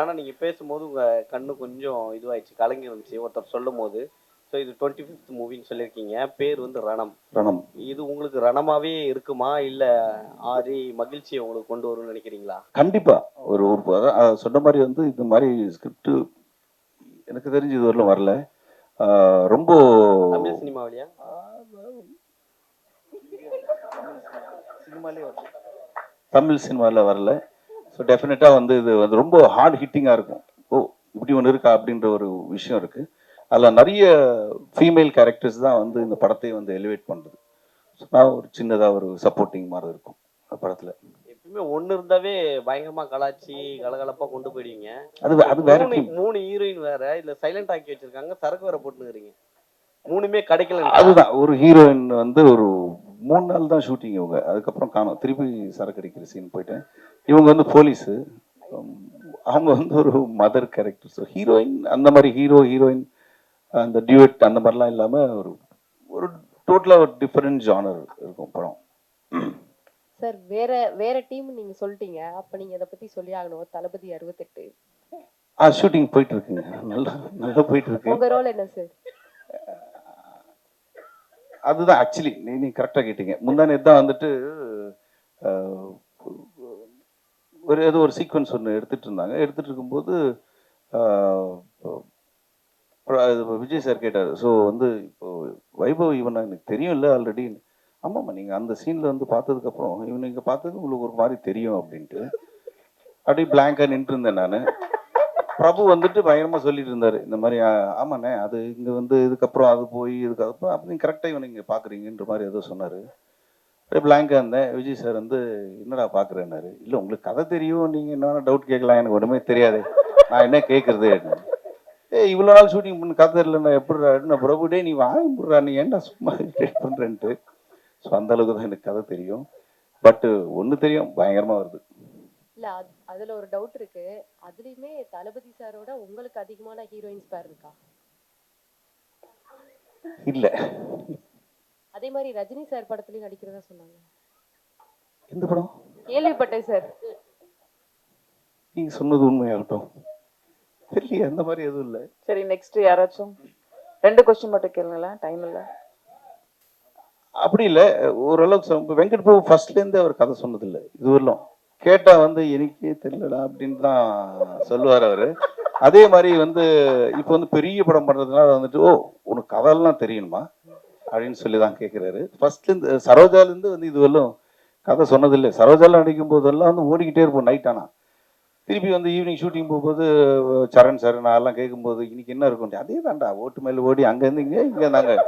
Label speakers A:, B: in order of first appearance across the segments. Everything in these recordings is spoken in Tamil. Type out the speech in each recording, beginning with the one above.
A: ஆனால் நீங்கள் பேசும்போது உங்கள் கண்ணு கொஞ்சம் இதுவாயிடுச்சு, கலங்கி இருந்துச்சு ஒருத்தர் சொல்லும் போது. ஸோ இது 25th மூவின்னு சொல்லியிருக்கீங்க. பேர் வந்து ரணம்.
B: ரணம்
A: இது உங்களுக்கு ரணமாவே இருக்குமா, இல்லை ஆதி மகிழ்ச்சியை உங்களுக்கு கொண்டு வரும்னு நினைக்கிறீங்களா?
B: கண்டிப்பா ஒரு ஒரு அதான் சொன்ன மாதிரி வந்து இந்த மாதிரி ஸ்கிரிப்ட் எனக்கு தெரிஞ்சு இது வரலும் வரல. ரொம்ப
A: தமிழ் சினிமாவிலையா?
B: சினிமாலே வரல, தமிழ் சினிமாவில் வரல. ஸோ டெஃபினட்டாக வந்து இது வந்து ரொம்ப ஹார்ட் ஹிட்டிங்காக இருக்கும். ஓ இப்படி ஒன்று இருக்கா அப்படின்ற ஒரு விஷயம் இருக்குது. அதில் நிறைய ஃபீமேல் கேரக்டர்ஸ் தான் வந்து இந்த படத்தை வந்து எலிவேட் பண்ணுறது. ஸோ நான் ஒரு சின்னதாக ஒரு சப்போர்ட்டிங் மாதிரி இருக்கும் அந்த படத்தில்.
A: எப்பவுமே ஒன்று இருந்தாவே பயங்கரமாக கலாச்சி கலகலப்பாக கொண்டு போயிடுவீங்க.
B: அது வேற
A: மூணு ஹீரோயின் வேற இல்லை சைலண்ட் ஆக்கி வச்சிருக்காங்க, சரக்கு வேற போட்டுக்கிறீங்க. மூணுமே கிடைக்கல.
B: அதுதான் ஒரு ஹீரோயின் வந்து ஒரு 3 நாள் தான் ஷூட்டிங் இவங்க, அதுக்கப்புறம் காணும். திருப்பி சரக்கு அடிக்கிற சீன் போயிட்டேன். இவங்க வந்து போலீஸு, அவங்க வந்து ஒரு மதர் கேரக்டர். ஸோ ஹீரோயின் அந்த மாதிரி ஹீரோயின் அந்த டியூட் அந்த மாதிரிலாம் இல்லாமல் ஒரு ஒரு டோட்டலாக ஒரு டிஃப்ரெண்ட் ஜானர் இருக்கும் படம்.
C: சார் வேற டீம் நீங்க சொல்லிட்டீங்க, அப்ப நீங்க இதை பத்தி சொல்லி ஆகணும். தளபதி 68
B: ஷூட்டிங் போயிட்டு இருக்குங்க, நல்லா போயிட்டு இருக்கு.
C: உங்க ரோல் என்ன சார்?
B: அதுதான் ஆக்சுவலி நீ கரெக்டாக கேட்டீங்க. முந்தானே தான் வந்துட்டு ஏதோ ஒரு சீக்வன்ஸ் ஒன்று எடுத்துட்டு இருக்கும்போது விஜய் சார் கேட்டார். ஸோ வந்து இப்போ வைபவ் இவன் எனக்கு தெரியும் இல்லை ஆல்ரெடி. ஆமாம்மா நீங்கள் அந்த சீனில் வந்து பார்த்ததுக்கப்புறம் இவன் நீங்கள் பார்த்தது உங்களுக்கு ஒரு மாதிரி தெரியும் அப்படின்ட்டு அப்படியே பிளாங்காக நின்று இருந்தேன் நான். பிரபு வந்துட்டு பயங்கரமாக சொல்லிட்டு இருந்தார் இந்த மாதிரி. ஆமாண்ணே அது இங்கே வந்து இதுக்கப்புறம் அது போய் இதுக்கப்புறம் அப்போ நீங்கள் கரெக்டாக இவனை இங்கே பார்க்குறீங்கன்ற மாதிரி ஏதோ சொன்னார். அப்படியே பிளாங்காக இருந்தேன். விஜய் சார் வந்து என்னடா பார்க்குறேன்னாரு. இல்லை உங்களுக்கு கதை தெரியும், நீங்கள் என்ன டவுட் கேட்கலாம், எனக்கு ஒன்றுமே தெரியாது, நான் என்ன கேட்குறது. இவ்வளோ நாள் ஷூட்டிங் பண்ண கதை இல்லைண்ணா எப்படிடா நான் பிரபுடே நீ வாங்கிடுறா, நீ ஏன்டா சும்மா ட்ரேட் பண்ணுறேன்ட்டு. ஸோ அந்த அளவுக்கு தான் எனக்கு கதை தெரியும். பட்டு ஒன்று தெரியும், பயங்கரமாக வருது.
C: இல்ல அதுல ஒரு டவுட் இருக்கு. அதுலயுமே தளபதி சாரோட உங்களுக்கு அதிகமான ஹீரோயின்ஸ் பேர் இருக்கா?
B: இல்ல.
C: அதே மாதிரி ரஜினி சார் படத்துலயும் நடிக்கிறதா சொன்னாங்க.
B: எந்த படம்?
C: கேள்விப்பட்டேன் சார்.
B: நீங்க சொன்னது உண்மையாகட்டும் தெரியல, அந்த மாதிரி எதுவும் இல்லை.
D: சரி நெக்ஸ்ட் யாராச்சும் 2 கொஸ்டின் மட்டும் கேளுங்களேன், டைம் இல்லை.
B: அப்படி இல்லை, ஓரளவுக்கு வெங்கட் பிரபு ஃபர்ஸ்ட்லேருந்து அவர் கதை சொன்னதில்லை இது வரலாம். கேட்டா வந்து எனக்கே தெரியலடா அப்படின்னு தான் சொல்லுவார் அவரு. அதே மாதிரி வந்து இப்போ வந்து பெரிய படம் பண்றதுனால வந்துட்டு ஓ உனக்கு கதையெல்லாம் தெரியணுமா அப்படின்னு சொல்லி தான் கேட்குறாரு. ஃபர்ஸ்ட்லேருந்து சரோஜாலேருந்து வந்து இது வரலாம் கதை சொன்னதில்லை. சரோஜாலாம் நடிக்கும் போதெல்லாம் வந்து ஓடிக்கிட்டே இருப்போம் நைட். ஆனால் திருப்பி வந்து ஈவினிங் ஷூட்டிங் போகும்போது சரண் சார் நான் எல்லாம் கேட்கும்போது இன்னைக்கு என்ன இருக்கும், அதே தான்டா ஓட்டு மேலே ஓடி அங்கேருந்து இங்கே நாங்கள்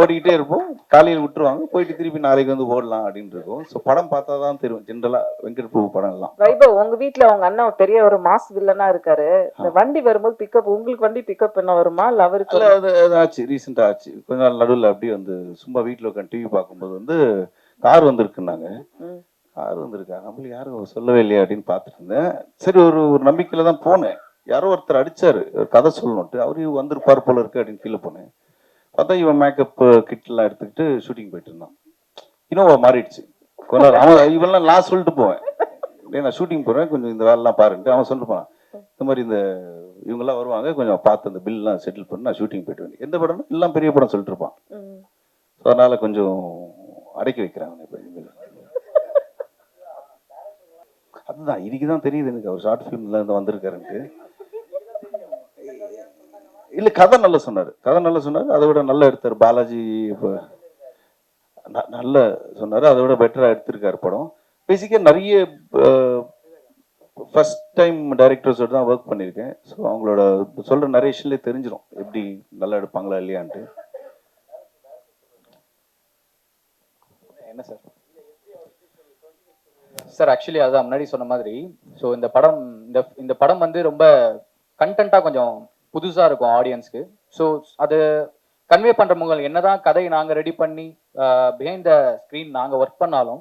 B: ஓடிக்கிட்டே இருப்போம். காலையில் விட்டுருவாங்க, போயிட்டு திருப்பி நாளைக்கு வந்து ஓடலாம் அப்படின்னு இருக்கும். ஸோ படம் பார்த்தா தான் தெரியும் ஜென்ரலா வெங்கட் பிரபு படம் எல்லாம்.
D: வைபவ் உங்க வீட்டுல உங்க அண்ணன் பெரிய ஒரு மாஸ் வில்லனா இருக்காரு. இந்த வண்டி வரும்போது பிக்கப் உங்களுக்கு வண்டி பிக்கப் பண்ண வருமா இல்லை அவருக்கு?
B: இல்லை அது ஆச்சு, ரீசெண்டாக ஆச்சு. கொஞ்ச நாள் நடுவில் அப்படியே வந்து சும்மா வீட்டில் உட்காந்து டிவி பார்க்கும்போது வந்து கார் வந்திருக்குன்னாங்க. கார் வந்திருக்கா நம்மளுக்கு யாரும் சொல்லவே இல்லையா அப்படின்னு பார்த்துட்டு இருந்தேன். சரி ஒரு நம்பிக்கையில தான் போனேன். யாரோ ஒருத்தர் அடிச்சாரு கதை சொல்லணும்ட்டு, அவரு வந்திருப்பார் போல இருக்கு அப்படின்னு ஃபீல் போனேன். பார்த்தா இவன் மேக்கப் கிட்லாம் எடுத்துக்கிட்டு ஷூட்டிங் போயிட்டு இருந்தான். இனோவா மாறிடுச்சு கொஞ்ச நாள். அவன் இவெல்லாம் நான் சொல்லிட்டு போவேன், நான் ஷூட்டிங் போறேன் கொஞ்சம் இந்த வேலைலாம் பாருன்ட்டு. அவன் சொல்லிட்டு போனான் இந்த மாதிரி இந்த இவங்கெல்லாம் வருவாங்க கொஞ்சம் பார்த்து அந்த பில்லாம் செட்டில் பண்ணி நான் ஷூட்டிங் போயிட்டு வந்தேன். எந்த படம்னா எல்லாம் பெரிய படம் சொல்லிட்டு இருப்பான். ஸோ அதனால கொஞ்சம் அடக்கி வைக்கிறாங்க இப்போ. அதுதான் இன்னைக்கு தான் தெரியுது எனக்கு அவர் ஷார்ட் ஃபிலிம்ல இருந்து வந்திருக்காருன்ட்டு. இல்லை கதை நல்லா சொன்னார், அதை விட நல்லா எடுத்தார். பாலாஜி இப்போ நல்ல சொன்னார், அதை விட பெட்டராக எடுத்திருக்காரு படம். பேசிக்காக நிறைய ஃபர்ஸ்ட் டைம் டைரக்டர்ஸோடு தான் ஒர்க் பண்ணியிருக்கேன். ஸோ அவங்களோட சொல்கிற நரேஷன்லேயே தெரிஞ்சிடும் எப்படி நல்லா எடுப்பாங்களா இல்லையான்ட்டு.
E: என்ன சார் சார் ஆக்சுவலி அதான் முன்னாடி சொன்ன மாதிரி. ஸோ இந்த படம் வந்து ரொம்ப கண்டென்ட்டாக கொஞ்சம் புதுசாக இருக்கும் ஆடியன்ஸ்க்கு. ஸோ அது கன்வே பண்ணுற முகங்கள் என்னதான் கதையை நாங்கள் ரெடி பண்ணி பிஹைண்ட் த ஸ்க்ரீன் நாங்கள் ஒர்க் பண்ணாலும்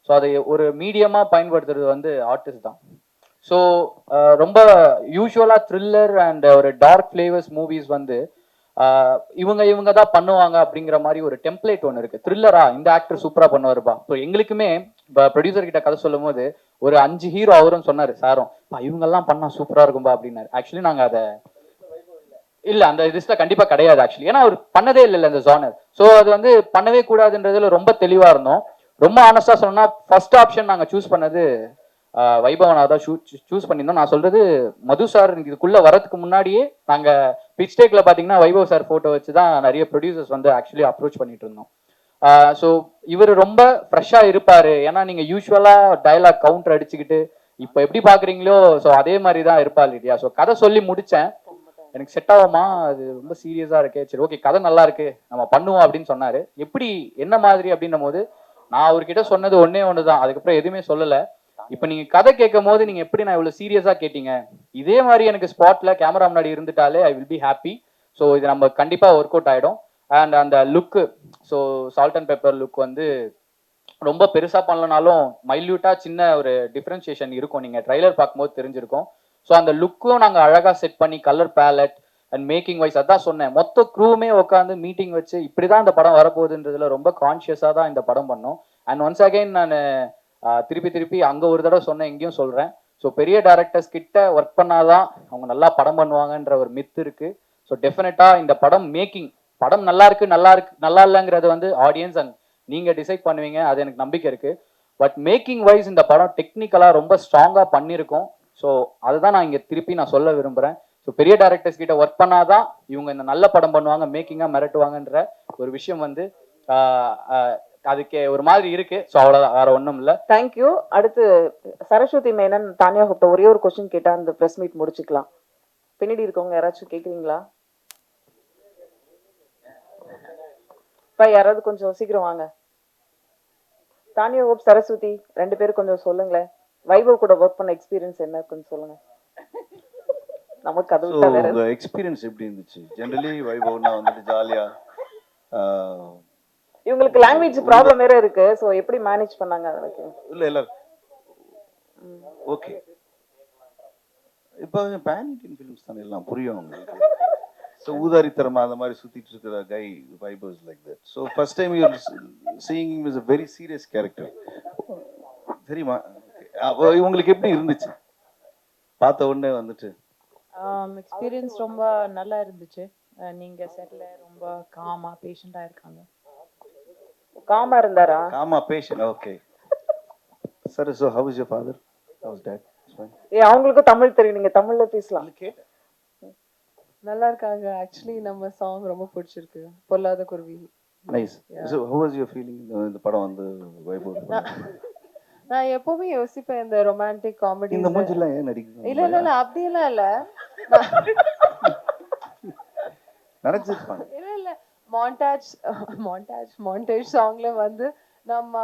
E: ஸோ அதை ஒரு மீடியமாக பயன்படுத்துறது வந்து ஆர்டிஸ்ட் தான். ஸோ ரொம்ப யூஸ்வலாக த்ரில்லர் அண்ட் ஒரு டார்க் ஃப்ளேவர்ஸ் மூவிஸ் வந்து இவங்க தான் பண்ணுவாங்க அப்படிங்கிற மாதிரி ஒரு டெம்ப்ளேட் ஒன்று இருக்கு. த்ரில்லரா இந்த ஆக்டர் சூப்பரா பண்ணுவாருப்பா. ஸோ எங்களுக்குமே ப்ரொடியூசர் கிட்ட கதை சொல்லும் போது ஒரு 5 ஹீரோ அவரும் சொன்னாரு, சாரும் இவங்க எல்லாம் பண்ணா சூப்பரா இருக்கும்பா அப்படின்னாரு. ஆக்சுவலி நாங்க அதை இல்ல அந்த லிஸ்ட்ல கண்டிப்பா கிடையாது ஆக்சுவலி. ஏன்னா அவர் பண்ணதே இல்லை இந்த ஜானர். ஸோ அது வந்து பண்ணவே கூடாதுன்றதுல ரொம்ப தெளிவா இருந்தோம். ரொம்ப ஆனஸ்டா சொன்னா ஃபர்ஸ்ட் ஆப்ஷன் நாங்க சூஸ் பண்ணது வைபவனா தான் சூஸ் பண்ணியிருந்தோம். நான் சொல்றது மது சார் இதுக்குள்ள வரதுக்கு முன்னாடியே நாங்க பிச் டேக்ல பாத்தீங்கன்னா வைபவ் சார் போட்டோ வச்சு தான் நிறைய ப்ரொடியூசர்ஸ் வந்து ஆக்சுவலி அப்ரோச் பண்ணிட்டு இருந்தோம். ஸோ இவர் ரொம்ப ஃப்ரெஷ்ஷா இருப்பாரு. ஏன்னா நீங்க யூஸ்வலா டயலாக் கவுண்டர் அடிச்சுக்கிட்டு இப்போ எப்படி பாக்குறீங்களோ ஸோ அதே மாதிரி தான் இருப்பாரு இல்லையா. ஸோ கதை சொல்லி முடிச்சேன், எனக்கு செட் ஆகுமா, அது ரொம்ப சீரியஸா இருக்கு, சரி ஓகே கதை நல்லா இருக்கு நம்ம பண்ணுவோம் அப்படின்னு சொன்னாரு. எப்படி என்ன மாதிரி அப்படின்னும் போது நான் அவர்கிட்ட சொன்னது ஒண்ணுதான், அதுக்கப்புறம் எதுவுமே சொல்லல. இப்ப நீங்க கதை கேட்கும் போது நீங்க எப்படி நான் இவ்வளவு சீரியஸா கேட்டீங்க, இதே மாதிரி எனக்கு ஸ்பாட்ல கேமரா முன்னாடி இருந்துட்டாலே I will be happy. So இது நம்ம கண்டிப்பா ஒர்க் அவுட் ஆயிடும். அண்ட் அந்த look, so salt and pepper look வந்து ரொம்ப பெருசா பண்ணலனாலும் மைல்யூட்டா சின்ன ஒரு டிஃபரன்சியேஷன் இருக்கும், நீங்க ட்ரைலர் பார்க்கும்போது தெரிஞ்சிருக்கும். ஸோ அந்த லுக்கும் நாங்க அழகா செட் பண்ணி colour palette and making wise அதான் சொன்னேன், மொத்த க்ரூவுமே உட்காந்து மீட்டிங் வச்சு இப்படிதான் இந்த படம் வரப்போகுதுன்றதுல ரொம்ப கான்சியஸா தான் இந்த படம் பண்ணோம். அண்ட் ஒன்ஸ் அகைன் நான் திருப்பி அங்க ஒரு தடவை சொன்னேன், இங்கேயும் சொல்றேன். ஸோ பெரிய டைரக்டர்ஸ் கிட்ட ஒர்க் பண்ணாதான் அவங்க நல்லா படம் பண்ணுவாங்கன்ற ஒரு மித்து இருக்கு. ஸோ டெஃபினட்டா இந்த படம் மேக்கிங், படம் நல்லா இருக்கு நல்லா இல்லைங்கிறது வந்து ஆடியன்ஸ் அண்ட் நீங்க டிசைட் பண்ணுவீங்க, அது எனக்கு நம்பிக்கை இருக்கு. பட் மேக்கிங் வைஸ் இந்த படம் டெக்னிக்கலா ரொம்ப ஸ்ட்ராங்கா பண்ணியிருக்கோம். ஸோ அதுதான் நான் இங்க திருப்பி நான் சொல்ல விரும்புறேன். ஸோ பெரிய டைரக்டர்ஸ் கிட்ட ஒர்க் பண்ணாதான் இவங்க இந்த நல்ல படம் பண்ணுவாங்க, மேக்கிங்கா மிரட்டுவாங்கன்ற ஒரு விஷயம் வந்து அதுக்கு ஒரு மாதிரி இருக்கு. ஸோ அவ்வளோதான், வேற ஒன்றும் இல்லை.
D: தேங்க்யூ. அடுத்து சரஸ்வதி மேனன் தானியா கூப்பிட்ட ஒரே ஒரு கொஸ்டின் கேட்டா அந்த ப்ரெஸ் மீட் முடிச்சுக்கலாம். பின்னாடி இருக்கவங்க யாராச்சும் கேட்குறீங்களா? இப்போ யாராவது கொஞ்சம் சீக்கிரம் வாங்க. தானியா ஹோப், சரஸ்வதி 2 பேரும் கொஞ்சம் சொல்லுங்களேன். வைபவ் கூட ஒர்க் பண்ண எக்ஸ்பீரியன்ஸ் என்ன கொஞ்சம் சொல்லுங்க. நமக்கு அது விட்டா வேற
B: உங்க எக்ஸ்பீரியன்ஸ் எப்படி இருந்துச்சு? ஜெனரலி வைபவ்னா வந்துட்டு ஜாலியா,
D: இவங்களுக்கு லாங்குவேஜ் ப்ராப்ளம் வேற இருக்கு. சோ எப்படி மேனேஜ் பண்ணாங்க அதுக்கு?
B: இல்ல ஓகே. இப்போ பேன் இண்டியன் ஃபிலிம்ஸ் தானே எல்லாம் புரியும் உங்களுக்கு. ஸோ ஊதாரித்தரமா அந்த மாதிரி சுத்திட்டு இருக்கிற guy Vaibhav is like that. So first time you seeing him is a very serious character. தெரியுமா? உங்களுக்கு எப்படி இருந்துச்சு பார்த்த உடனே வந்துட்டு?
F: எக்ஸ்பீரியன்ஸ் ரொம்ப நல்லா இருந்துச்சு. நீங்க செட்ல ரொம்ப காமா பேஷண்டா இருக்காங்க.
D: காமா இருந்தாரா?
B: Coma patient. Okay sir. So how is your father? How is dad?
D: அவங்களுக்கு தமிழ் தெரியும், நீங்க தமிழ்ல பேசலாம்.
F: நல்லா இருக்காங்க. ஆக்சுவலி நம்ம சாங் ரொம்ப பிடிச்சிருக்கு, பொல்லாத குருவி.
B: Nice. So how was your feeling இந்த படம் வந்து வைபவ்?
F: நான் எப்பவுமே யோசிப்பேன் இந்த ரொமான்டிக் காமெடி,
B: இந்த மூஞ்சிலாம் ஏன் நடிக்கிறீங்க?
F: இல்ல அப்படியெல்லாம் இல்ல
B: நினைச்சிருப்பாங்க.
F: இல்ல மாண்டாஜ் சாங்ல வந்து நம்ம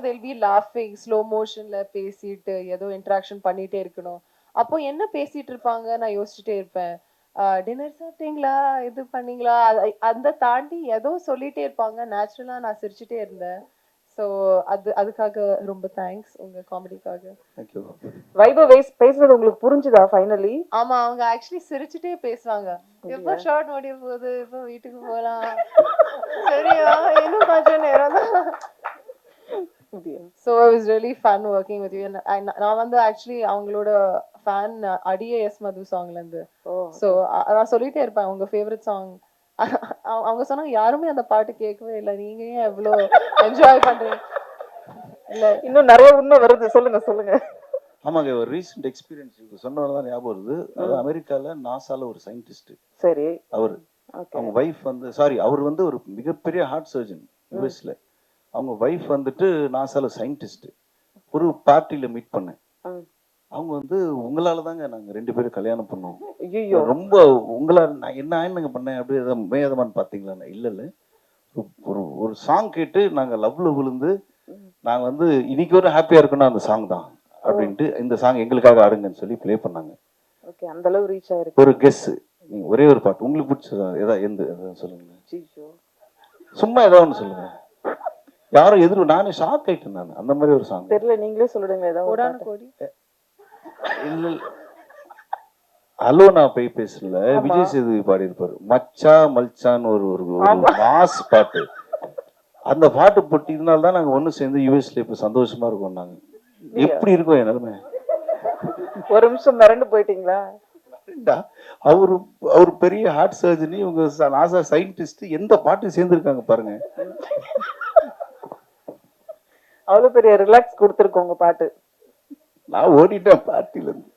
F: they'll be laughing ஸ்லோ மோஷன்ல பேசிட்டு ஏதோ இன்டராக்ஷன் பண்ணிட்டே இருக்கணும். அப்போ என்ன பேசிட்டு இருப்பாங்க நான் யோசிச்சுட்டே இருப்பேன். டின்னர் சாப்பிட்டீங்களா, இது பண்ணீங்களா, அந்த தாண்டி ஏதோ சொல்லிட்டே இருப்பாங்க. நேச்சுரலா நான் சிரிச்சுட்டே இருந்தேன். ஸோ அதுக்காக ரொம்ப தேங்க்ஸ் உங்க காமெடிக்காக.
B: தேங்க்யூ.
D: வைபவ் பேசுறது உங்களுக்கு புரிஞ்சுதா ஃபைனலி?
F: ஆமா, அவங்க ஆக்சுவலி சிரிச்சுட்டே பேசுவாங்க. எப்போ ஷார்ட் முடிய போகுது, எப்போ வீட்டுக்கு போகலாம், சரியா இன்னும் கொஞ்சம் நேரம் தான். So it was really fun working with you. நான் வந்து ஆக்சுவலி அவங்களோட ஃபேன் அடியே எஸ் மது சாங்ல இருந்து. ஸோ நான் சொல்லிட்டே இருப்பேன் உங்க ஃபேவரட் சாங். அவங்க சொன்னாங்க யாருமே அந்த பாட்டு கேட்கவே இல்லை, நீங்க ஏன் எவ்வளோ என்ஜாய் பண்றீங்க? இல்ல
D: இன்னும் நிறைய உண்மை வருது, சொல்லுங்க.
B: ஆமாங்க, ஒரு ரீசெண்ட் எக்ஸ்பீரியன்ஸ் சொன்னதான் ஞாபகம் வருது. அது அமெரிக்கால நாசால ஒரு சயின்டிஸ்ட்,
D: சரி,
B: அவர் அவங்க வைஃப் வந்து அவர் வந்து ஒரு மிகப்பெரிய ஹார்ட் சர்ஜன் யூஎஸ்ல. அவங்க வைஃப் வந்துட்டு நாசால சயின்டிஸ்ட். ஒரு பார்ட்டியில மீட் பண்ணேன். அவங்க வந்து உங்களால தாங்க நாங்க 2 பேரும் கல்யாணம் பண்ணோம், ரொம்ப உங்களால நான் என்ன ஆயினுங்க பண்ணேன் அப்படி மேதமான்னு பாத்தீங்களா? இல்ல ஒரு சாங் கேட்டு நாங்க லவ்ல விழுந்து நாங்க வந்து இன்னைக்கு ஒரு ஹாப்பியா இருக்கணும் அந்த சாங் தான் அப்படின்ட்டு இந்த சாங் எங்களுக்காக ஆடுங்கன்னு சொல்லி ப்ளே பண்ணாங்க.
D: ஓகே, அந்த அளவு ரீச் ஆயிருக்கு.
B: ஒரு கெஸ், நீங்க ஒரே ஒரு பாட்டு உங்களுக்கு பிடிச்சதா எந்த சொல்லுங்க, சும்மா ஏதாவது ஒன்று சொல்லுங்க. யாரும் நானே ஷாக் ஆயிட்டேன் நான். அந்த மாதிரி ஒரு சாங்
D: தெரியல, நீங்களே சொல்லுங்க. ஏதாவது
F: கோடான கோடி
B: இல்ல ஹலோ நான் போய் பேசல,
D: ஆமா.
B: விஜய் சேதுபதி பாடியிருப்பாரு மச்சா மல்சான்னு ஒரு ஒரு
D: ஆமா.
B: மாஸ் பாட்டு. அந்த பாட்டு போட்டினால தான் நாங்க ஒண்ணு சேர்ந்து யூஎஸ்ல இப்ப சந்தோஷமா இருக்கோம். நாங்க எப்படி இருக்கோம் என் நிலைமை.
D: ஒரு நிமிஷம் மிரண்டு போயிட்டீங்களா?
B: அவரு அவர் பெரிய ஹார்ட் சர்ஜரி, இவங்க நாசா சயின்டிஸ்ட், எந்த பாட்டு சேர்ந்துருக்காங்க பாருங்க.
D: அவ்வளவு பெரிய ரிலாக்ஸ் கொடுத்துருக்கு உங்க பாட்டு.
B: நான் ஓடிட்டேன் பார்ட்டில இருந்து.